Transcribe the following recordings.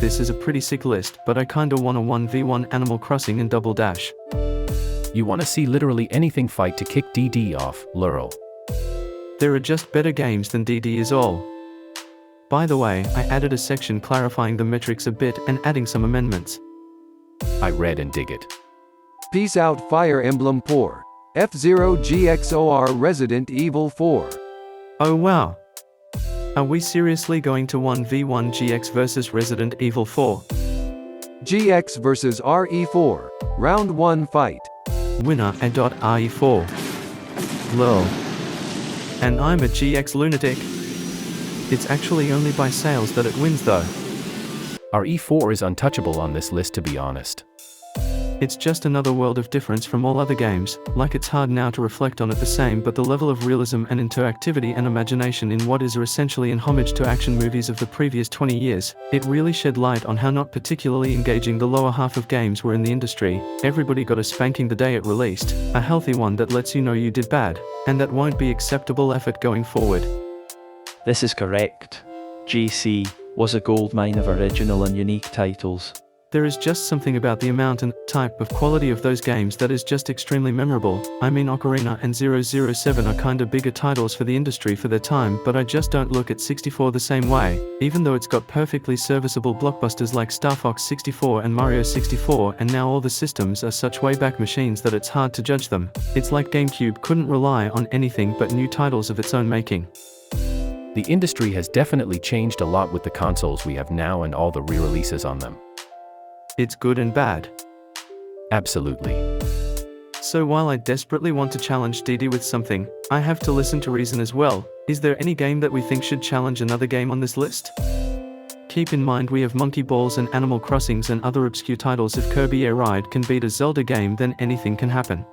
this is a pretty sick list, but I kinda want a 1v1 Animal Crossing in Double Dash. You want to see literally anything fight to kick DD off, Laurel. There are just better games than DD is all. By the way, I added a section clarifying the metrics a bit and adding some amendments. I read and dig it. Peace out Fire Emblem Poor. F-Zero GXOR Resident Evil 4. Oh wow. Are we seriously going to 1v1 GX versus Resident Evil 4? GX versus RE4. Round 1 fight. Winner a.RE4. Lol. And I'm a GX lunatic. It's actually only by sales that it wins though. RE4 is untouchable on this list, to be honest. It's just another world of difference from all other games, like it's hard now to reflect on it the same, but the level of realism and interactivity and imagination in what is essentially an homage to action movies of the previous 20 years, it really shed light on how not particularly engaging the lower half of games were in the industry. Everybody got a spanking the day it released, a healthy one that lets you know you did bad, and that won't be acceptable effort going forward. This is correct. GC was a goldmine of original and unique titles. There is just something about the amount and type of quality of those games that is just extremely memorable. I mean, Ocarina and 007 are kinda bigger titles for the industry for their time, but I just don't look at 64 the same way, even though it's got perfectly serviceable blockbusters like Star Fox 64 and Mario 64, and now all the systems are such way-back machines that it's hard to judge them. It's like GameCube couldn't rely on anything but new titles of its own making. The industry has definitely changed a lot with the consoles we have now and all the re-releases on them. It's good and bad. Absolutely. So while I desperately want to challenge DD with something, I have to listen to reason as well. Is there any game that we think should challenge another game on this list? Keep in mind we have Monkey Balls and Animal Crossings and other obscure titles. If Kirby Air Ride can beat a Zelda game, then anything can happen.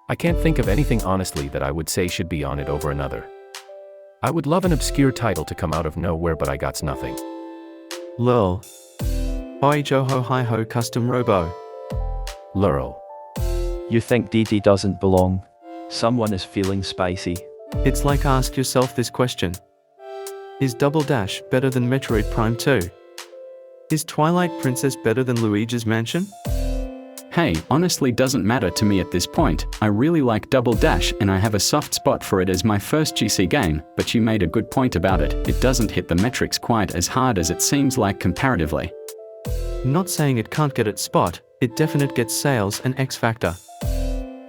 I can't think of anything honestly that I would say should be on it over another. I would love an obscure title to come out of nowhere, but I got nothing. Lol. Oi Joho Hi Ho Custom Robo. Laurel. You think DD doesn't belong? Someone is feeling spicy. It's like ask yourself this question. Is Double Dash better than Metroid Prime 2? Is Twilight Princess better than Luigi's Mansion? Hey, honestly doesn't matter to me at this point. I really like Double Dash and I have a soft spot for it as my first GC game, but you made a good point about it. It doesn't hit the metrics quite as hard as it seems like comparatively. Not saying it can't get its spot, it definitely gets sales and X Factor.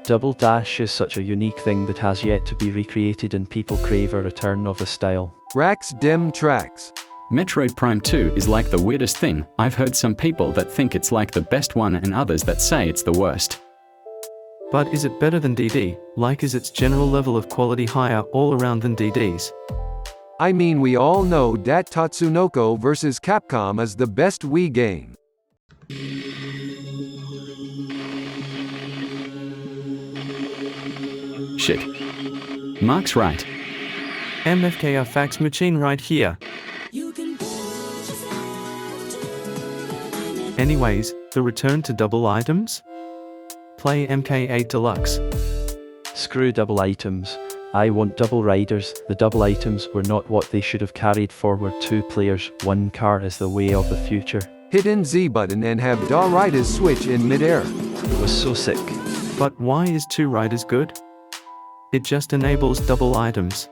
Double Dash is such a unique thing that has yet to be recreated, and people crave a return of the style. Rax Dem Tracks. Metroid Prime 2 is like the weirdest thing. I've heard some people that think it's like the best one and others that say it's the worst. But is it better than DD? Like, is its general level of quality higher all around than DD's? I mean, we all know that Tatsunoko vs Capcom is the best Wii game. Shit. Mark's right. MFKR Fax Machine right here. Anyways, the return to double items? Play MK8 Deluxe. Screw double items. I want double riders. The double items were not what they should have carried forward. 2 players, 1 car is the way of the future. Hit in Z button and have DA riders switch in midair. It was so sick. But why is 2 riders good? It just enables double items.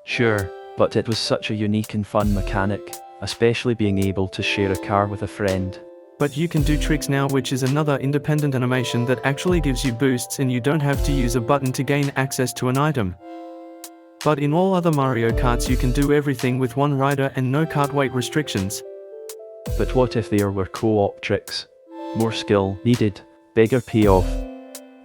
Sure, but it was such a unique and fun mechanic, especially being able to share a car with a friend. But you can do tricks now, which is another independent animation that actually gives you boosts and you don't have to use a button to gain access to an item. But in all other Mario Karts you can do everything with 1 rider and no kart weight restrictions. But what if there were co-op tricks? More skill needed, bigger payoff.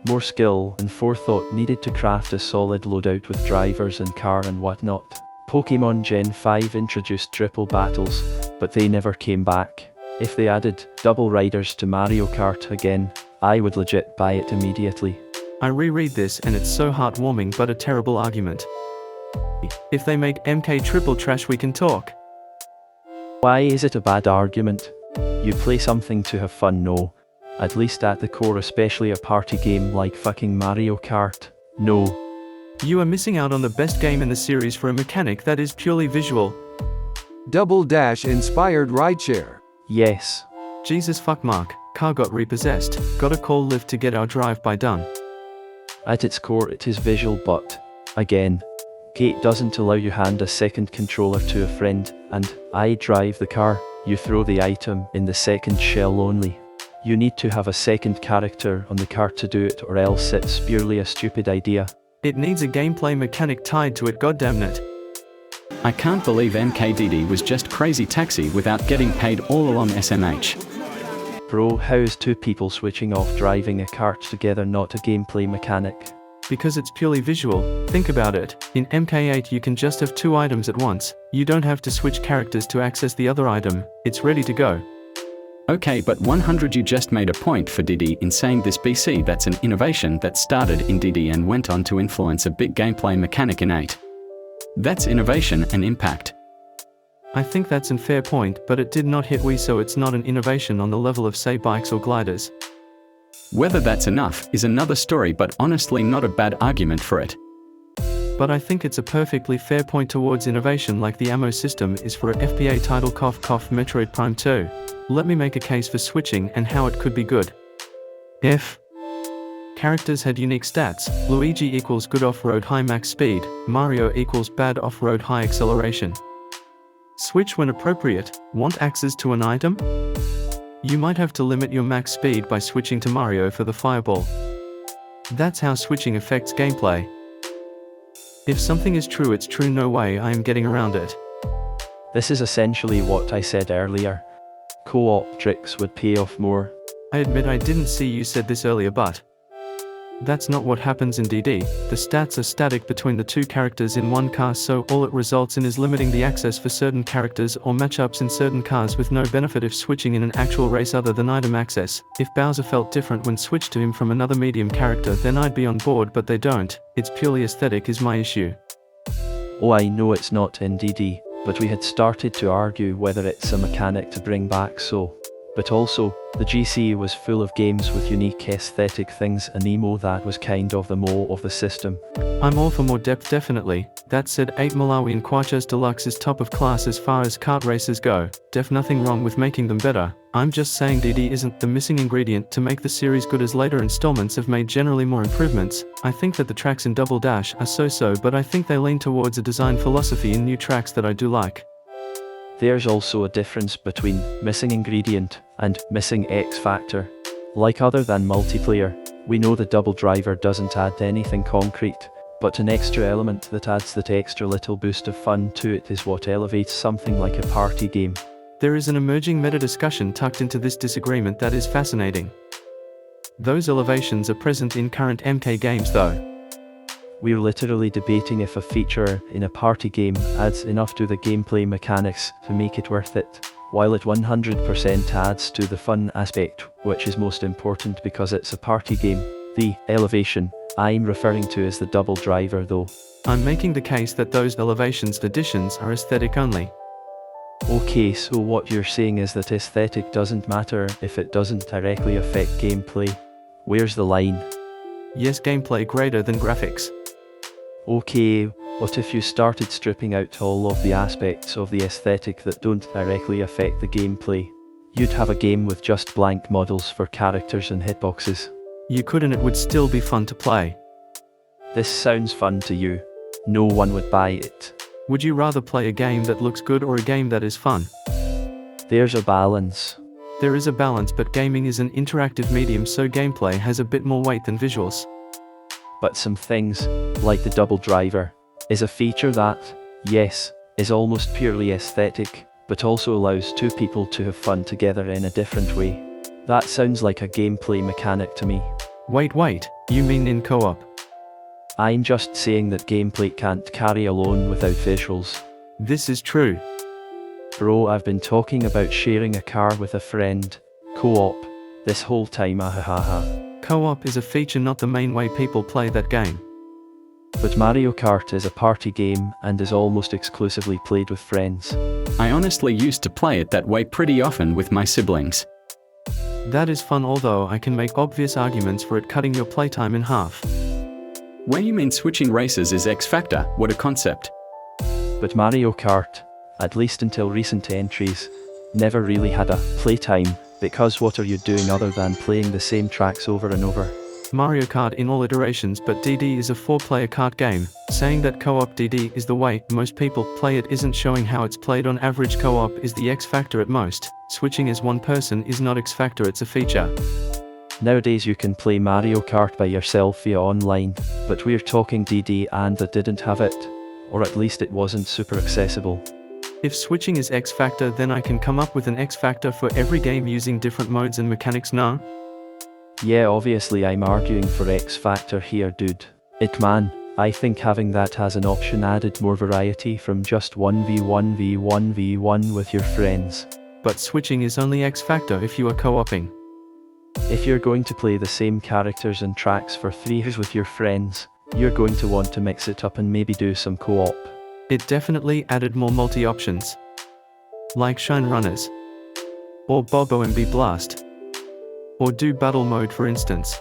More skill and forethought needed to craft a solid loadout with drivers and car and whatnot. Pokemon Gen 5 introduced triple battles, but they never came back. If they added double riders to Mario Kart again, I would legit buy it immediately. I reread this and it's so heartwarming, but a terrible argument. If they make MK triple trash, we can talk. Why is it a bad argument? You play something to have fun, no. At least at the core, especially a party game like fucking Mario Kart, no. You are missing out on the best game in the series for a mechanic that is purely visual. Double Dash inspired rideshare. Yes. Jesus fuck Mark, car got repossessed, gotta call Liv to get our drive-by done. At its core it is visual but, again, Kate doesn't allow you hand a second controller to a friend, and I drive the car, you throw the item in the second shell only. You need to have a second character on the car to do it, or else it's purely a stupid idea. It needs a gameplay mechanic tied to it, goddamn it. I can't believe MKDD was just crazy taxi without getting paid all along SMH. Bro, how's two people switching off driving a cart together not a gameplay mechanic? Because it's purely visual, think about it. In MK8 you can just have two items at once, you don't have to switch characters to access the other item, it's ready to go. Okay, but 100, you just made a point for Diddy in saying this BC. That's an innovation that started in Diddy and went on to influence a big gameplay mechanic in 8. That's innovation and impact. I think that's a fair point, but it did not hit Wii, so it's not an innovation on the level of, say, bikes or gliders. Whether that's enough is another story, but honestly not a bad argument for it. But I think it's a perfectly fair point towards innovation, like the ammo system is for a FPA title Metroid Prime 2. Let me make a case for switching and how it could be good. If characters had unique stats, Luigi equals good off-road high max speed, Mario equals bad off-road high acceleration. Switch when appropriate, want access to an item? You might have to limit your max speed by switching to Mario for the fireball. That's how switching affects gameplay. If something is true, it's true, no way I am getting around it. This is essentially what I said earlier. Co-op tricks would pay off more. I admit I didn't see you said this earlier, but that's not what happens in DD. The stats are static between the two characters in one car, so all it results in is limiting the access for certain characters or matchups in certain cars with no benefit if switching in an actual race other than item access. If Bowser felt different when switched to him from another medium character, then I'd be on board, but they don't. It's purely aesthetic is my issue. Oh, I know it's not in DD, but we had started to argue whether it's a mechanic to bring back, so. But also, the GC was full of games with unique aesthetic things, and emo that was kind of the mo of the system. I'm all for more depth, definitely. That said, 8 Malawi and Quachas Deluxe is top of class as far as kart races go. Nothing wrong with making them better. I'm just saying DD isn't the missing ingredient to make the series good, as later installments have made generally more improvements. I think that the tracks in Double Dash are so-so, but I think they lean towards a design philosophy in new tracks that I do like. There's also a difference between missing ingredient and missing X factor. Like, other than multiplayer, we know the double driver doesn't add anything concrete, but an extra element that adds that extra little boost of fun to it is what elevates something like a party game. There is an emerging meta discussion tucked into this disagreement that is fascinating. Those elevations are present in current MK games though. We're literally debating if a feature in a party game adds enough to the gameplay mechanics to make it worth it, while it 100% adds to the fun aspect, which is most important because it's a party game. The elevation I'm referring to is the double driver though. I'm making the case that those elevations additions are aesthetic only. Okay, so what you're saying is that aesthetic doesn't matter if it doesn't directly affect gameplay. Where's the line? Yes, gameplay greater than graphics. Okay, what if you started stripping out all of the aspects of the aesthetic that don't directly affect the gameplay? You'd have a game with just blank models for characters and hitboxes. You could, and it would still be fun to play. This sounds fun to you. No one would buy it. Would you rather play a game that looks good or a game that is fun? There's a balance. There is a balance, but gaming is an interactive medium, so gameplay has a bit more weight than visuals. But some things, like the double driver, is a feature that, yes, is almost purely aesthetic, but also allows two people to have fun together in a different way. That sounds like a gameplay mechanic to me. Wait, you mean in co-op? I'm just saying that gameplay can't carry alone without visuals. This is true. Bro, I've been talking about sharing a car with a friend, co-op, this whole time, ahahaha. Co-op is a feature, not the main way people play that game. But Mariokart is a party game and is almost exclusively played with friends. I honestly used to play it that way pretty often with my siblings. That is fun, although I can make obvious arguments for it cutting your playtime in half. When you mean switching races is X Factor, what a concept. But Mario Kart, at least until recent entries, never really had a playtime, because what are you doing other than playing the same tracks over and over? Mario Kart in all iterations, but DD is a 4-player kart game. Saying that co-op DD is the way most people play it isn't showing how it's played on average. Co-op is the X factor at most. Switching as one person is not X factor, it's a feature. Nowadays you can play Mario Kart by yourself via online, but we're talking DD and that didn't have it. Or at least it wasn't super accessible. If switching is X factor, then I can come up with an X factor for every game using different modes and mechanics, nah? Yeah, obviously I'm arguing for X factor here, dude. I think having that as an option added more variety from just 1v1v1v1 with your friends. But switching is only X factor if you are co-oping. If you're going to play the same characters and tracks for 3 hours with your friends, you're going to want to mix it up and maybe do some co-op. It definitely added more multi-options. Like Shine Runners. Or Bob OMB Blast. Or do battle mode, for instance.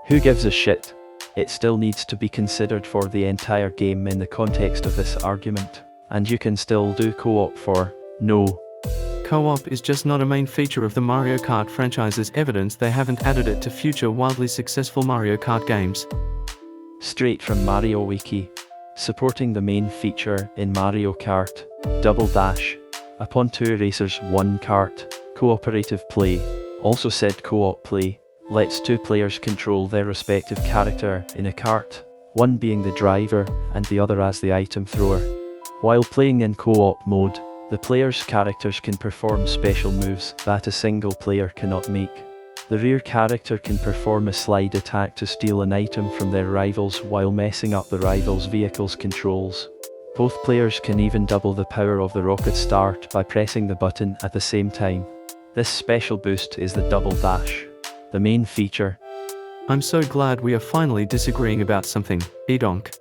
Who gives a shit? It still needs to be considered for the entire game in the context of this argument, and you can still do co-op for no. Co-op is just not a main feature of the Mario Kart franchise's evidence they haven't added it to future wildly successful Mario Kart games. Straight from Mario Wiki. Supporting the main feature in Mario Kart, Double Dash, upon 2 racers 1 kart, cooperative play, also said co-op play, lets 2 players control their respective character in a kart, one being the driver and the other as the item thrower. While playing in co-op mode, the player's characters can perform special moves that a single player cannot make. The rear character can perform a slide attack to steal an item from their rivals while messing up the rival's vehicle's controls. Both players can even double the power of the rocket start by pressing the button at the same time. This special boost is the Double Dash, the main feature. I'm so glad we are finally disagreeing about something, Edonk.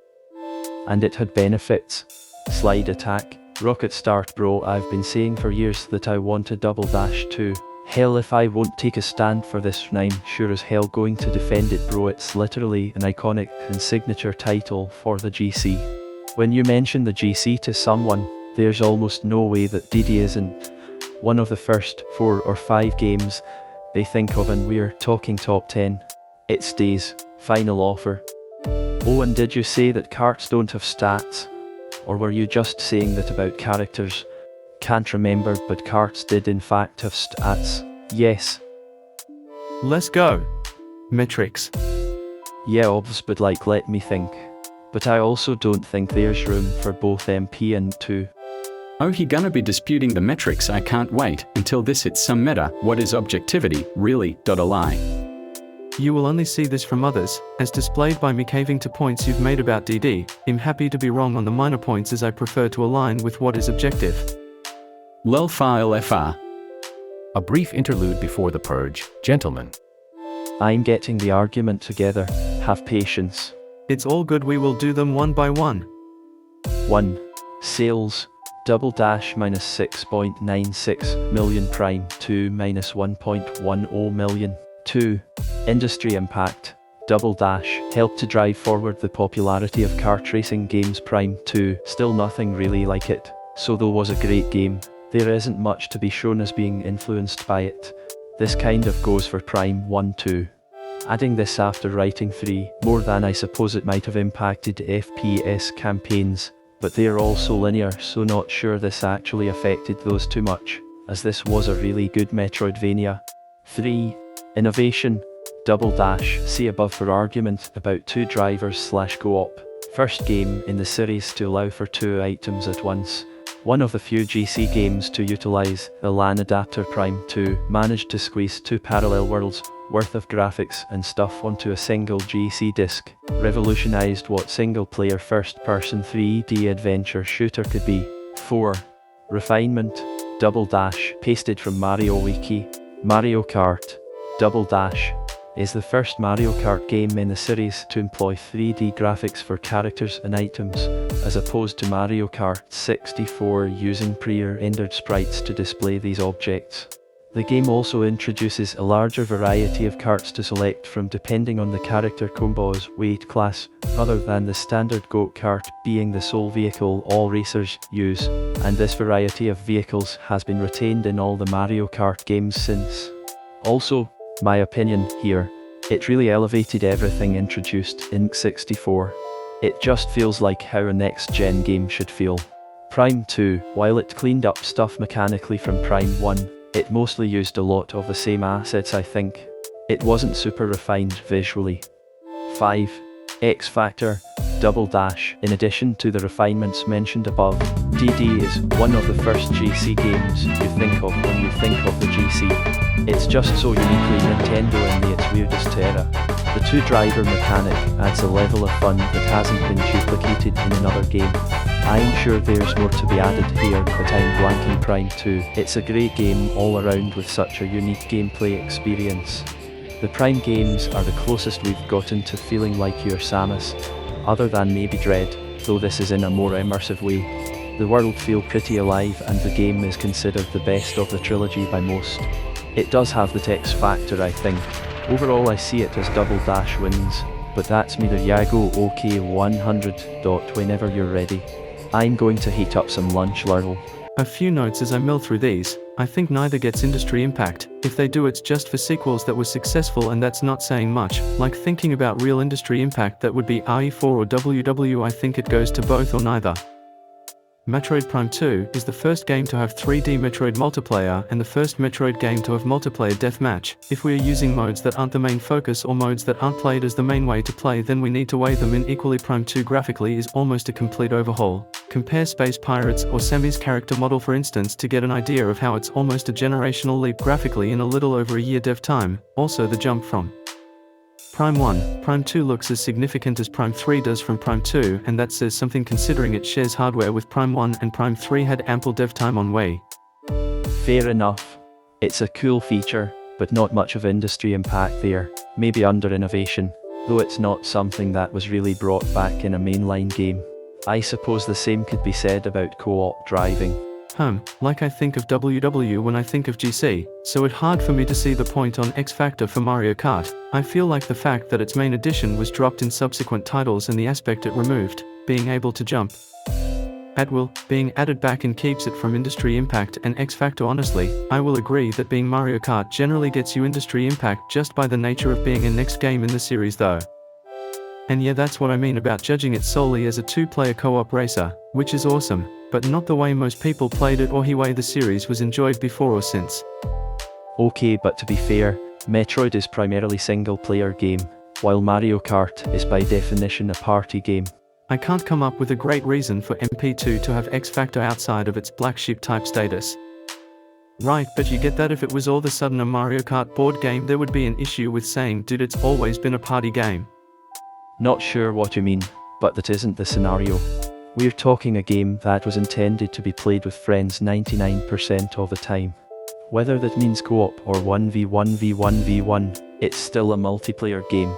And it had benefits. Slide attack, rocket start, bro. I've been saying for years that I want a Double Dash too. Hell, if I won't take a stand for this, I'm sure as hell going to defend it, bro. It's literally an iconic and signature title for the GC. When you mention the GC to someone, there's almost no way that DD isn't one of the first 4 or 5 games they think of, and we're talking top 10. It stays. Final offer. Oh, and did you say that karts don't have stats? Or were you just saying that about characters? Can't remember, but karts did in fact have stats. Yes. Let's go. Metrics. Yeah, obvs, but let me think. But I also don't think there's room for both MP and 2. Oh, he gonna be disputing the metrics. I can't wait until this hits some meta. What is objectivity, really? A lie. You will only see this from others, as displayed by me caving to points you've made about DD. I'm happy to be wrong on the minor points as I prefer to align with what is objective. Lol file FR. A brief interlude before the purge, gentlemen. I'm getting the argument together. Have patience. It's all good, we will do them one by one. 1. Sales. Double Dash minus 6.96 million prime. 2 minus 1.10 million. 2. Industry impact. Double Dash helped to drive forward the popularity of kart racing games. Prime 2. Still nothing really like it. So though was a great game, there isn't much to be shown as being influenced by it. This kind of goes for Prime 1 too. Adding this after writing 3, more than I suppose it might have impacted FPS campaigns, but they are also linear, so not sure this actually affected those too much, as this was a really good Metroidvania. 3. Innovation. Double Dash, see above for argument about 2 drivers / co-op. First game in the series to allow for 2 items at once. One of the few GC games to utilize the LAN adapter. Prime 2 managed to squeeze 2 parallel worlds worth of graphics and stuff onto a single GC disc, revolutionized what single-player first-person 3D adventure shooter could be. 4. Refinement. Double Dash, pasted from Mario Wiki. Mario Kart. Double Dash is the first Mario Kart game in the series to employ 3D graphics for characters and items, as opposed to Mario Kart 64 using pre-rendered sprites to display these objects. The game also introduces a larger variety of karts to select from depending on the character combo's weight class, rather than the standard go-kart being the sole vehicle all racers use, and this variety of vehicles has been retained in all the Mario Kart games since. Also, my opinion here, it really elevated everything introduced in 64. It just feels like how a next-gen game should feel. Prime 2, while it cleaned up stuff mechanically from Prime 1, it mostly used a lot of the same assets I think. It wasn't super refined visually. 5. X Factor, Double Dash. In addition to the refinements mentioned above, DD is one of the first GC games you think of when you think of the GC. It's just so uniquely Nintendo in its weirdest era. The two-driver mechanic adds a level of fun that hasn't been duplicated in another game. I'm sure there's more to be added here, but I'm blanking Prime 2. It's a great game all around with such a unique gameplay experience. The Prime games are the closest we've gotten to feeling like you're Samus, other than maybe Dread, though this is in a more immersive way. The world feels pretty alive and the game is considered the best of the trilogy by most. It does have the X Factor I think. Overall I see it as Double Dash wins, but that's me. There ya go. OK 100. Whenever you're ready. I'm going to heat up some lunch, Lurl. A few notes as I mill through these. I think neither gets industry impact. If they do, it's just for sequels that were successful, and that's not saying much. Like thinking about real industry impact, that would be RE4 or WW. I think it goes to both or neither. Metroid Prime 2 is the first game to have 3D Metroid multiplayer and the first Metroid game to have multiplayer deathmatch. If we are using modes that aren't the main focus or modes that aren't played as the main way to play, then we need to weigh them in equally. Prime 2 graphically is almost a complete overhaul. Compare Space Pirates or Sammy's character model for instance to get an idea of how it's almost a generational leap graphically in a little over a year dev time. Also the jump from Prime 1, Prime 2 looks as significant as Prime 3 does from Prime 2, and that says something considering it shares hardware with Prime 1 and Prime 3 had ample dev time on Wii. Fair enough. It's a cool feature, but not much of industry impact there, maybe under innovation, though it's not something that was really brought back in a mainline game. I suppose the same could be said about co-op driving. Like I think of WW when I think of GC, so it's hard for me to see the point on X Factor for Mario Kart. I feel like the fact that its main addition was dropped in subsequent titles and the aspect it removed, being able to jump at will, being added back and keeps it from industry impact and X Factor. Honestly, I will agree that being Mario Kart generally gets you industry impact just by the nature of being a next game in the series though. And yeah, that's what I mean about judging it solely as a two-player co-op racer, which is awesome, but not the way most people played it or the way the series was enjoyed before or since. Okay, but to be fair, Metroid is primarily single-player game, while Mario Kart is by definition a party game. I can't come up with a great reason for MP2 to have X Factor outside of its black sheep type status. Right, but you get that if it was all of a sudden a Mario Kart board game, there would be an issue with saying, dude, it's always been a party game. Not sure what you mean, but that isn't the scenario. We're talking a game that was intended to be played with friends 99% of the time. Whether that means co-op or 1v1v1v1, it's still a multiplayer game.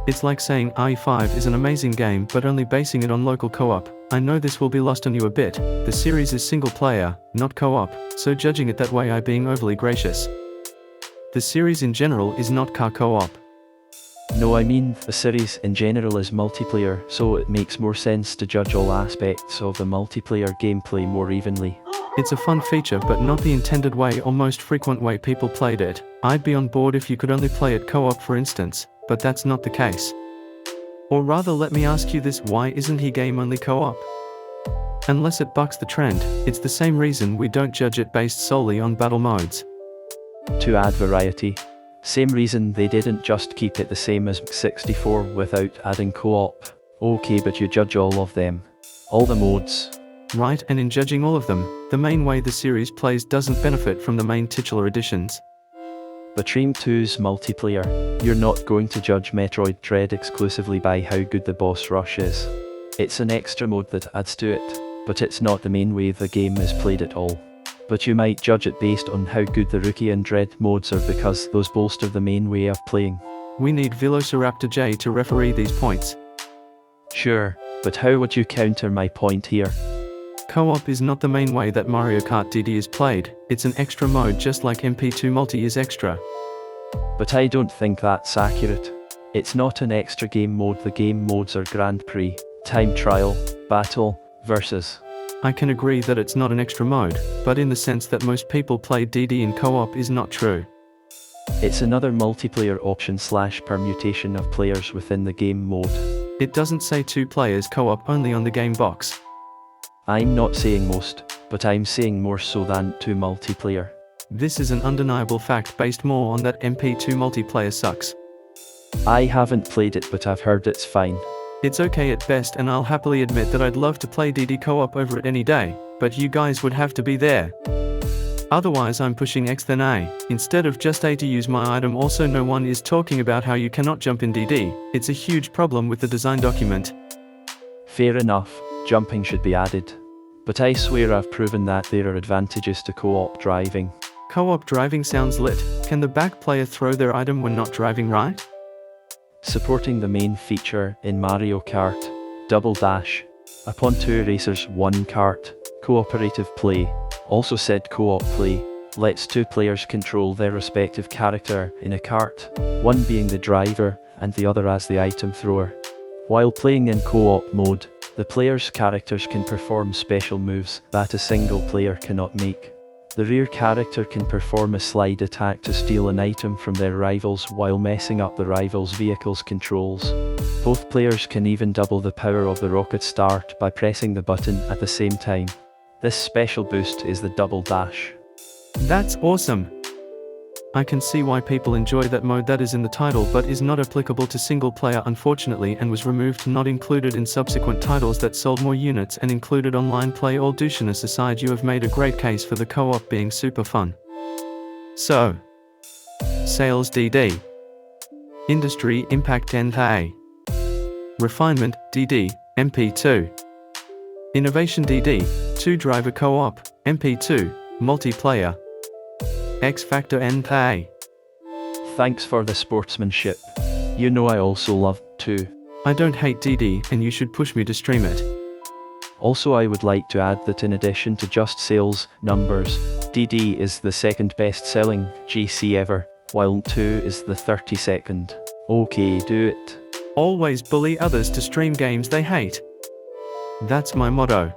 It's like saying RE5 is an amazing game but only basing it on local co-op. I know this will be lost on you a bit, the series is single player, not co-op, so judging it that way I'm being overly gracious. The series in general is not car co-op. No, I mean, the series in general is multiplayer, so it makes more sense to judge all aspects of the multiplayer gameplay more evenly. It's a fun feature but not the intended way or most frequent way people played it. I'd be on board if you could only play it co-op for instance, but that's not the case. Or rather, let me ask you this, why isn't he game only co-op? Unless it bucks the trend, it's the same reason we don't judge it based solely on battle modes. To add variety. Same reason they didn't just keep it the same as 64 without adding co-op. Okay, but you judge all of them. All the modes. Right, and in judging all of them, the main way the series plays doesn't benefit from the main titular editions. But Dream 2's multiplayer, you're not going to judge Metroid Dread exclusively by how good the boss rush is. It's an extra mode that adds to it, but it's not the main way the game is played at all. But you might judge it based on how good the Rookie and Dread modes are because those bolster the main way of playing. We need Velociraptor J to referee these points. Sure, but how would you counter my point here? Co-op is not the main way that Mario Kart DD is played, it's an extra mode just like MP2 Multi is extra. But I don't think that's accurate. It's not an extra game mode, the game modes are Grand Prix, Time Trial, Battle, Versus. I can agree that it's not an extra mode, but in the sense that most people play DD in co-op is not true. It's another multiplayer option / permutation of players within the game mode. It doesn't say 2 players co-op only on the game box. I'm not saying most, but I'm saying more so than 2 multiplayer. This is an undeniable fact based more on that MP2 multiplayer sucks. I haven't played it, but I've heard it's fine. It's okay at best, and I'll happily admit that I'd love to play DD co-op over it any day, but you guys would have to be there. Otherwise I'm pushing X then A, instead of just A to use my item. Also, no one is talking about how you cannot jump in DD, it's a huge problem with the design document. Fair enough, jumping should be added. But I swear I've proven that there are advantages to co-op driving. Co-op driving sounds lit. Can the back player throw their item when not driving right? Supporting the main feature in Mario Kart, Double Dash, upon 2 racers 1 kart, cooperative play. Also said co-op play lets 2 players control their respective character in a kart, one being the driver and the other as the item thrower. While playing in co-op mode, the player's characters can perform special moves that a single player cannot make. The rear character can perform a slide attack to steal an item from their rivals while messing up the rival's vehicle's controls. Both players can even double the power of the rocket start by pressing the button at the same time. This special boost is the Double Dash. That's awesome. I can see why people enjoy that mode that is in the title but is not applicable to single player unfortunately, and was removed, not included in subsequent titles that sold more units and included online play. All douchiness aside, you have made a great case for the co-op being super fun. So, sales DD, industry impact NA, refinement DD, MP2, innovation DD, 2 driver co-op, MP2, multiplayer, X Factor NA. Thanks for the sportsmanship. You know I also love too. I don't hate DD, and you should push me to stream it. Also, I would like to add that in addition to just sales numbers, DD is the 2nd best selling GC ever, while 2 is the 32nd. Okay, do it. Always bully others to stream games they hate. That's my motto.